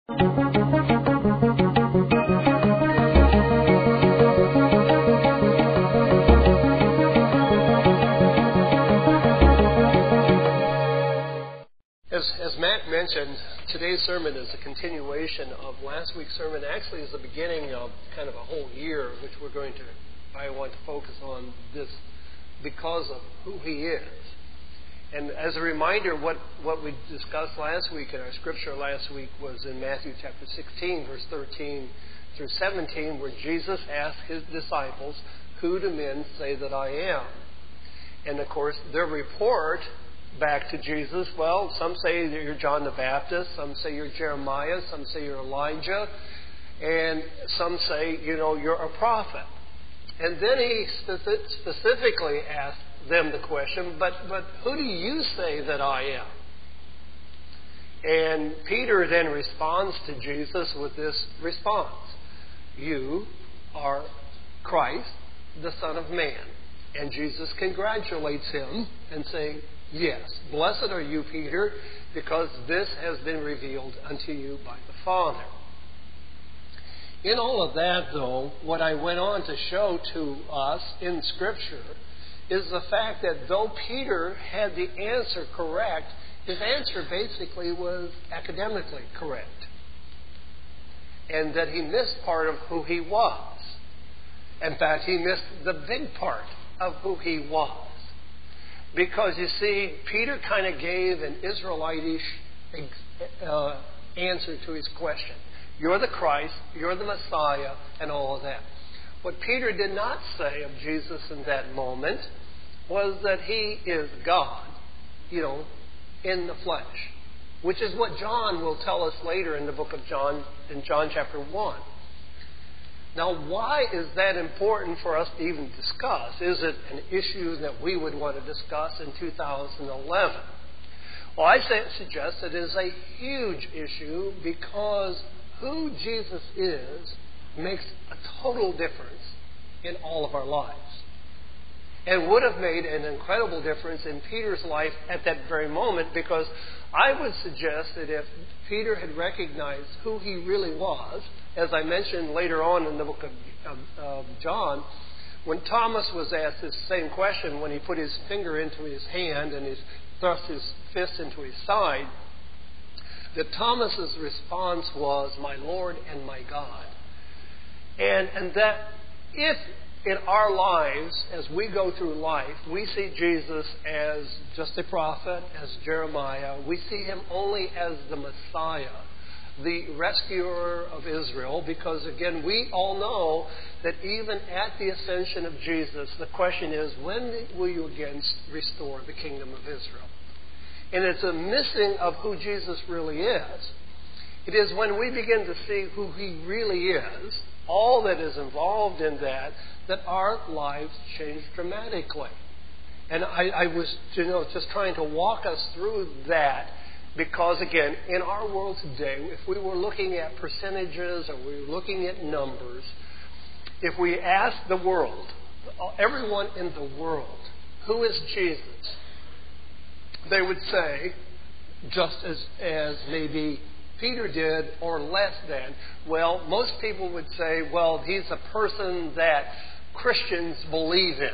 As Matt mentioned, today's sermon is a continuation of last week's sermon. Actually, is the beginning of kind of a whole year, which I want to focus on this because of who He is. And as a reminder, what we discussed last week in our scripture last week was in Matthew chapter 16, verse 13 through 17, where Jesus asked His disciples, "Who do men say that I am?" And of course, their report back to Jesus, well, some say that you're John the Baptist, some say you're Jeremiah, some say you're Elijah, and some say, you're a prophet. And then He specifically asked them the question, but who do you say that I am? And Peter then responds to Jesus with this response: "You are Christ, the Son of Man." And Jesus congratulates him and saying, "Yes, blessed are you, Peter, because this has been revealed unto you by the Father." In all of that, though, what I went on to show to us in Scripture is the fact that though Peter had the answer correct, his answer basically was academically correct. And that he missed part of who he was. In fact, he missed the big part of who he was. Because, you see, Peter kind of gave an Israelitish answer to his question. You're the Christ, you're the Messiah, and all of that. What Peter did not say of Jesus in that moment was that He is God, in the flesh. Which is what John will tell us later in the book of John, in John chapter 1. Now, why is that important for us to even discuss? Is it an issue that we would want to discuss in 2011? Well, I suggest it is a huge issue because who Jesus is makes a total difference in all of our lives. And would have made an incredible difference in Peter's life at that very moment, because I would suggest that if Peter had recognized who he really was, as I mentioned later on in the book of John, when Thomas was asked this same question, when he put his finger into his hand and he thrust his fist into his side, that Thomas's response was, "My Lord and my God." And that if in our lives, as we go through life, we see Jesus as just a prophet, as Jeremiah, we see Him only as the Messiah, the rescuer of Israel, because again, we all know that even at the ascension of Jesus, the question is, when will you again restore the kingdom of Israel? And it's a missing of who Jesus really is. It is when we begin to see who He really is, all that is involved in that our lives change dramatically. And I was, just trying to walk us through that. Because, again, in our world today, if we were looking at percentages or we were looking at numbers, if we asked the world, everyone in the world, who is Jesus? They would say, just as maybe Peter did, or less than, well, most people would say, well, He's a person that Christians believe in.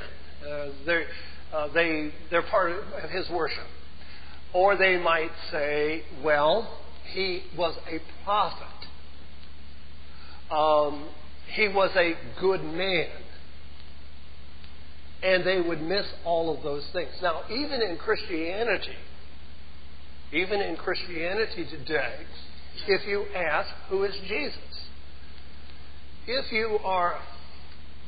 They're part of His worship. Or they might say, well, He was a prophet. He was a good man. And they would miss all of those things. Now, even in Christianity today, if you ask, who is Jesus? If you are,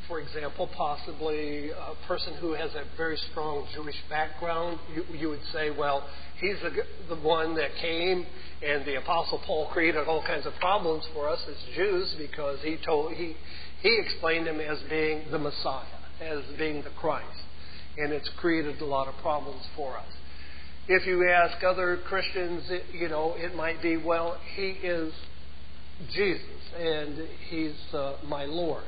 for example, possibly a person who has a very strong Jewish background, you would say, well, He's the one that came, and the Apostle Paul created all kinds of problems for us as Jews because he explained Him as being the Messiah, as being the Christ, and it's created a lot of problems for us. If you ask other Christians, it might be, well, He is Jesus, and He's my Lord.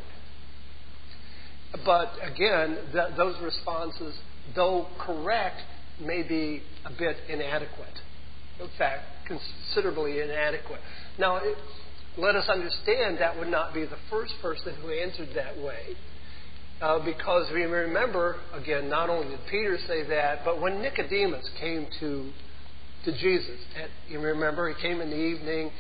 But again, those responses, though correct, may be a bit inadequate. In fact, considerably inadequate. Now, let us understand that would not be the first person who answered that way. Because we remember, again, not only did Peter say that, but when Nicodemus came to Jesus, you remember, he came in the evening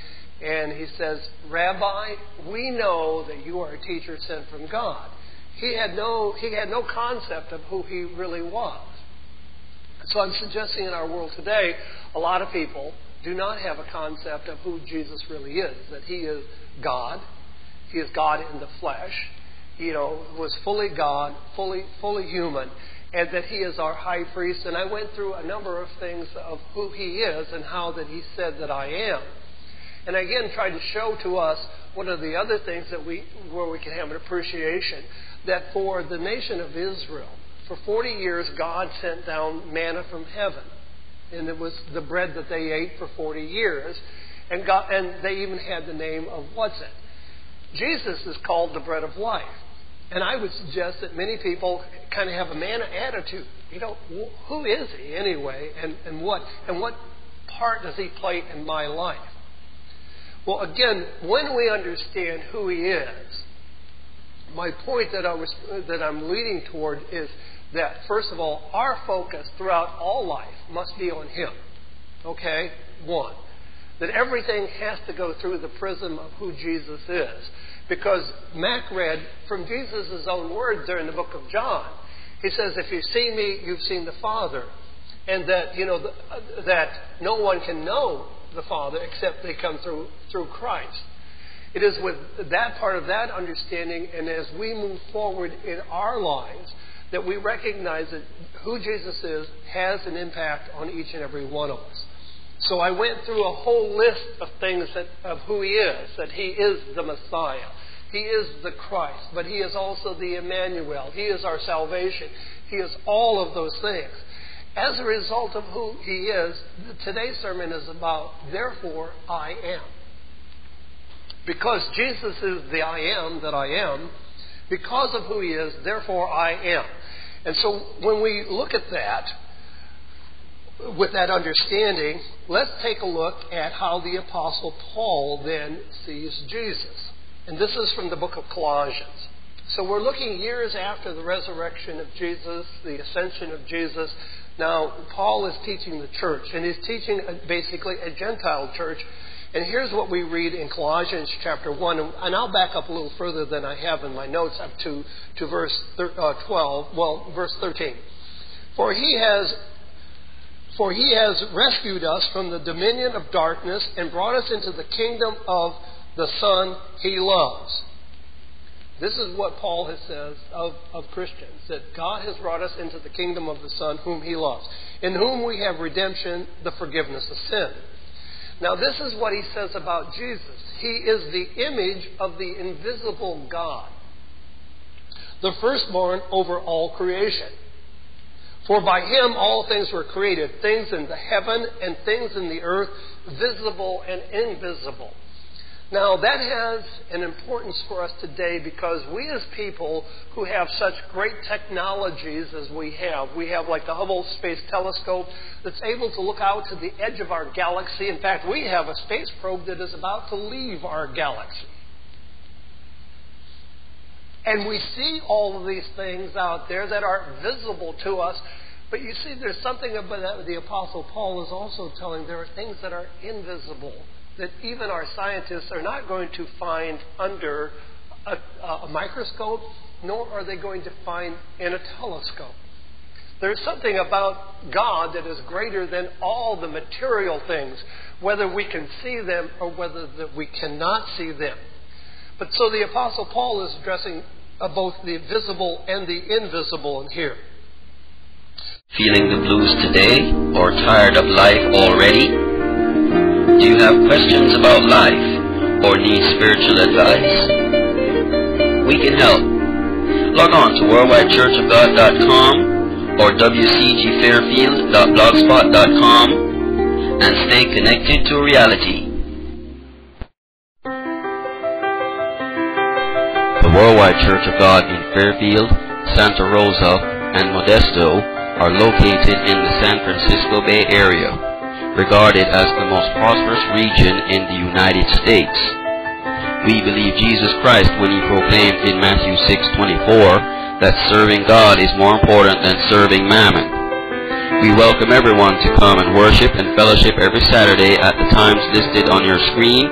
and he says, Rabbi, we know that you are a teacher sent from God. He had no concept of who he really was. So I'm suggesting in our world today, a lot of people do not have a concept of who Jesus really is, that he is God. He is God in the flesh. Was fully God, fully human, and that he is our high priest. And I went through a number of things of who he is and how that he said that I am. And again, tried to show to us one of the other things where we can have an appreciation, that for the nation of Israel, for 40 years, God sent down manna from heaven. And it was the bread that they ate for 40 years. And they even had the name of what's it? Jesus is called the bread of life. And I would suggest that many people kind of have a manna attitude. Who is he anyway? And what part does he play in my life? Well, again, when we understand who he is, my point that I'm leading toward is that, first of all, our focus throughout all life must be on him. Okay? One, that everything has to go through the prism of who Jesus is. Because Mac read from Jesus' own words there in the book of John. He says, if you've seen me, you've seen the Father. And that, that no one can know the Father except they come through Christ. It is with that part of that understanding, and as we move forward in our lives, that we recognize that who Jesus is has an impact on each and every one of us. So I went through a whole list of things of who he is, that he is the Messiah. He is the Christ, but he is also the Emmanuel. He is our salvation. He is all of those things. As a result of who he is, today's sermon is about, therefore, I am. Because Jesus is the I am that I am, because of who he is, therefore I am. And so when we look at that, with that understanding, let's take a look at how the Apostle Paul then sees Jesus. And this is from the book of Colossians. So we're looking years after the resurrection of Jesus, the ascension of Jesus. Now, Paul is teaching the church, and he's teaching basically a Gentile church. And here's what we read in Colossians chapter 1. And I'll back up a little further than I have in my notes up to verse 13. For he has rescued us from the dominion of darkness and brought us into the kingdom of the Son he loves. This is what Paul has said of Christians, that God has brought us into the kingdom of the Son whom he loves, in whom we have redemption, the forgiveness of sin. Now this is what he says about Jesus. He is the image of the invisible God, the firstborn over all creation. For by him all things were created, things in the heaven and things in the earth, visible and invisible. Now that has an importance for us today because we as people who have such great technologies as we have like the Hubble Space Telescope that's able to look out to the edge of our galaxy. In fact, we have a space probe that is about to leave our galaxy. And we see all of these things out there that aren't visible to us. But you see, there's something about that the Apostle Paul is also telling. There are things that are invisible that even our scientists are not going to find under a microscope, nor are they going to find in a telescope. There's something about God that is greater than all the material things, whether we can see them or whether that we cannot see them. But so the Apostle Paul is addressing both the visible and the invisible in here. Feeling the blues today or tired of life already? Do you have questions about life or need spiritual advice? We can help. Log on to worldwidechurchofgod.com or wcgfairfield.blogspot.com and stay connected to reality. The Worldwide Church of God in Fairfield, Santa Rosa, and Modesto are located in the San Francisco Bay Area. regarded as the most prosperous region in the United States. We believe Jesus Christ when he proclaimed in Matthew 6:24 that serving God is more important than serving mammon. We welcome everyone to come and worship and fellowship every Saturday at the times listed on your screen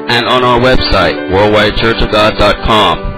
and on our website, worldwidechurchofgod.com.